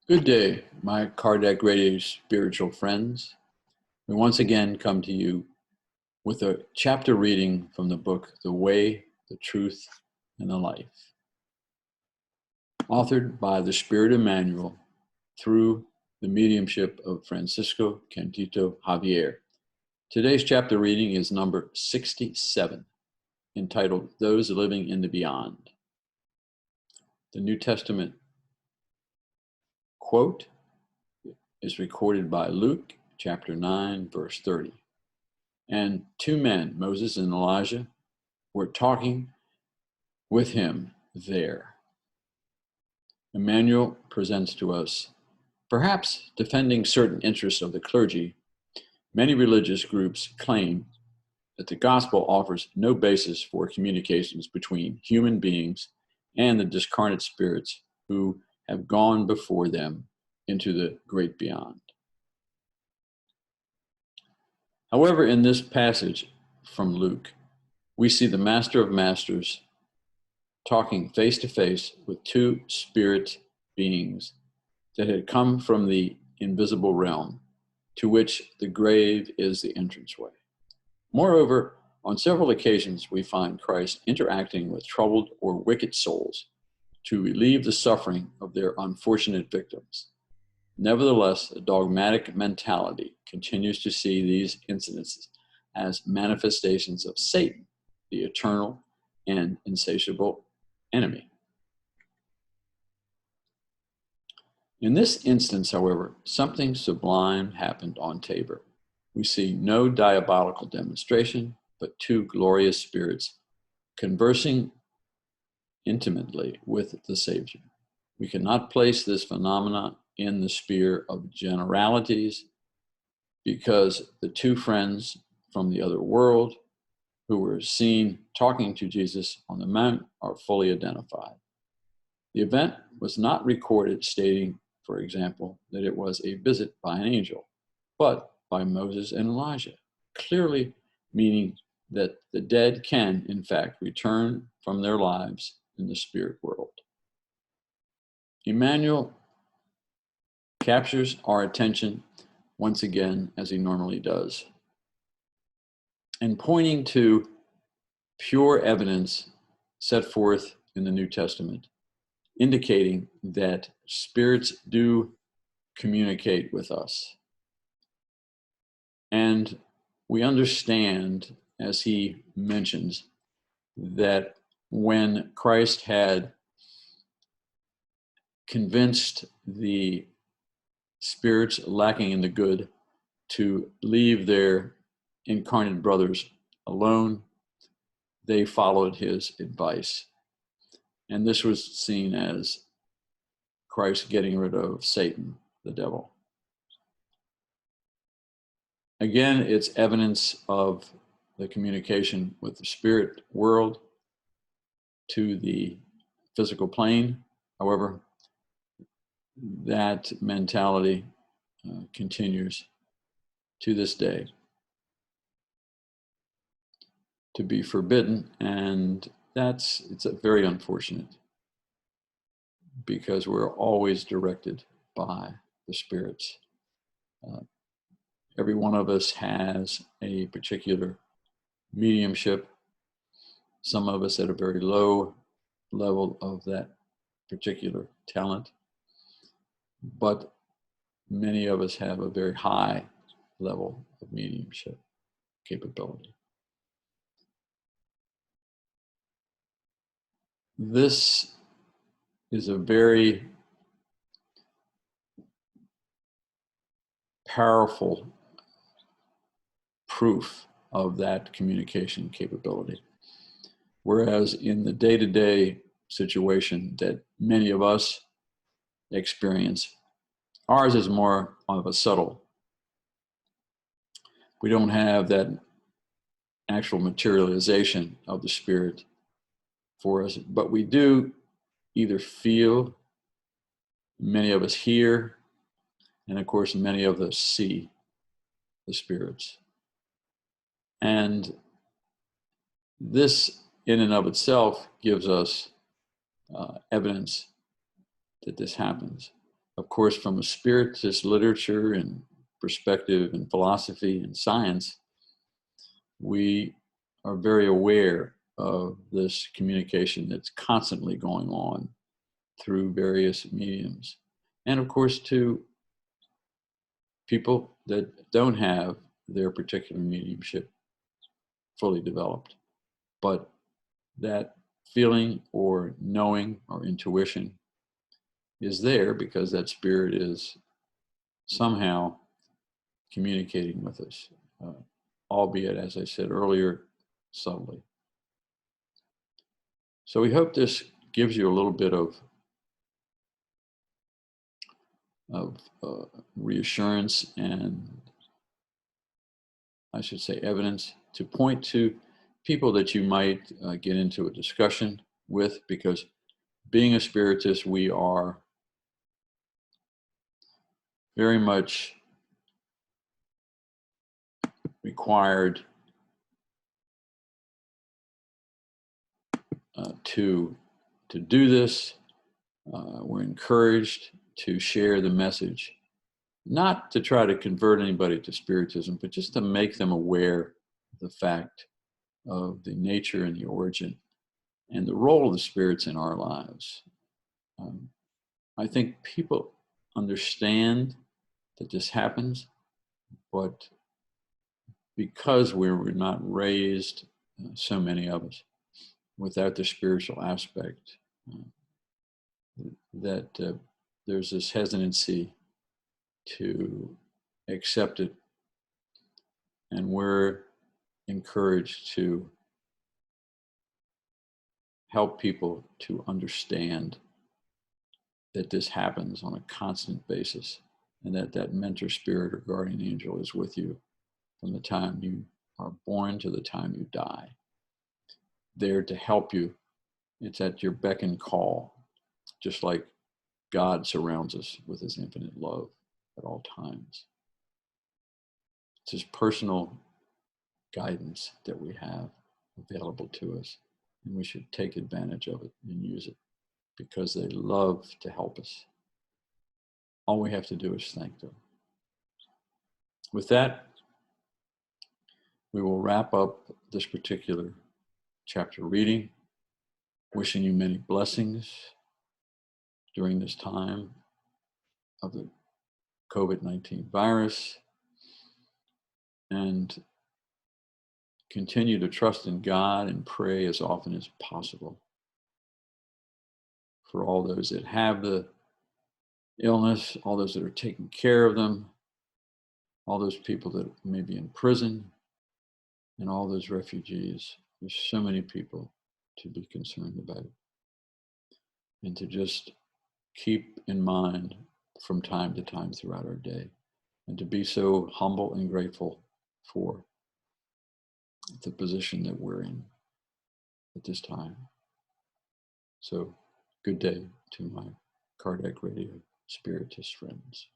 Good day, my Kardec Radio spiritual friends. We once again come to you with a chapter reading from the book, The Way, the Truth, and the Life, authored by the Spirit Emmanuel through the mediumship of Francisco Candido Javier. Today's chapter reading is number 67, entitled Those Living in the Beyond. The New Testament quote is recorded by Luke chapter 9, verse 30. And two men, Moses and Elijah, were talking with him there. Emmanuel presents to us, perhaps defending certain interests of the clergy, many religious groups claim that the gospel offers no basis for communications between human beings and the discarnate spirits who have gone before them into the great beyond. However, in this passage from Luke, we see the Master of Masters talking face to face with two spirit beings that had come from the invisible realm, to which the grave is the entranceway. Moreover, on several occasions, we find Christ interacting with troubled or wicked souls to relieve the suffering of their unfortunate victims. Nevertheless, a dogmatic mentality continues to see these incidences as manifestations of Satan, the eternal and insatiable enemy. In this instance, however, something sublime happened on Tabor. We see no diabolical demonstration, but two glorious spirits conversing intimately with the Savior. We cannot place this phenomenon in the sphere of generalities because the two friends from the other world who were seen talking to Jesus on the mount are fully identified. The event was not recorded stating, for example, that it was a visit by an angel, but by Moses and Elijah, clearly meaning that the dead can, in fact, return from their lives in the spirit world. Emmanuel captures our attention once again, as he normally does, and pointing to pure evidence set forth in the New Testament, indicating that spirits do communicate with us. And we understand, as he mentions, that when Christ had convinced the spirits lacking in the good to leave their incarnate brothers alone, they followed his advice. And this was seen as Christ getting rid of Satan, the devil. Again, it's evidence of the communication with the spirit world to the physical plane. However, that mentality continues to this day to be forbidden, and it's very unfortunate because we're always directed by the spirits. Every one of us has a particular mediumship, some of us at a very low level of that particular talent, but many of us have a very high level of mediumship capability. This is a very powerful proof of that communication capability. Whereas in the day-to-day situation that many of us experience, ours is more of a subtle. We don't have that actual materialization of the spirit for us, but we do either feel, many of us hear, and of course, many of us see the spirits. And this, in and of itself, gives us evidence that this happens. Of course, from a spiritist literature and perspective and philosophy and science, we are very aware of this communication that's constantly going on through various mediums. And of course, to people that don't have their particular mediumship fully developed, but that feeling or knowing or intuition is there because that spirit is somehow communicating with us, albeit, as I said earlier, subtly. So we hope this gives you a little bit of reassurance and, I should say, evidence to point to people that you might get into a discussion with, because being a spiritist, we are very much required to do this. We're encouraged to share the message, not to try to convert anybody to Spiritism, but just to make them aware of the fact of the nature and the origin and the role of the spirits in our lives. I think people understand that this happens, but because we were not raised, so many of us, without the spiritual aspect, that there's this hesitancy to accept it, and we're encouraged to help people to understand that this happens on a constant basis, and that that mentor spirit or guardian angel is with you from the time you are born to the time you die, there to help you. It's at your beck and call, just like God surrounds us with his infinite love at all times. It's his personal guidance that we have available to us, and we should take advantage of it and use it, because they love to help us. All we have to do is thank them. With that, we will wrap up this particular chapter reading, wishing you many blessings during this time of the COVID-19 virus, and continue to trust in God and pray as often as possible for all those that have the illness, all those that are taking care of them, all those people that may be in prison, and all those refugees. There's so many people to be concerned about it. And to just keep in mind from time to time throughout our day, and to be so humble and grateful for the position that we're in at this time. So, good day to my Cardiac Radio Spiritist friends.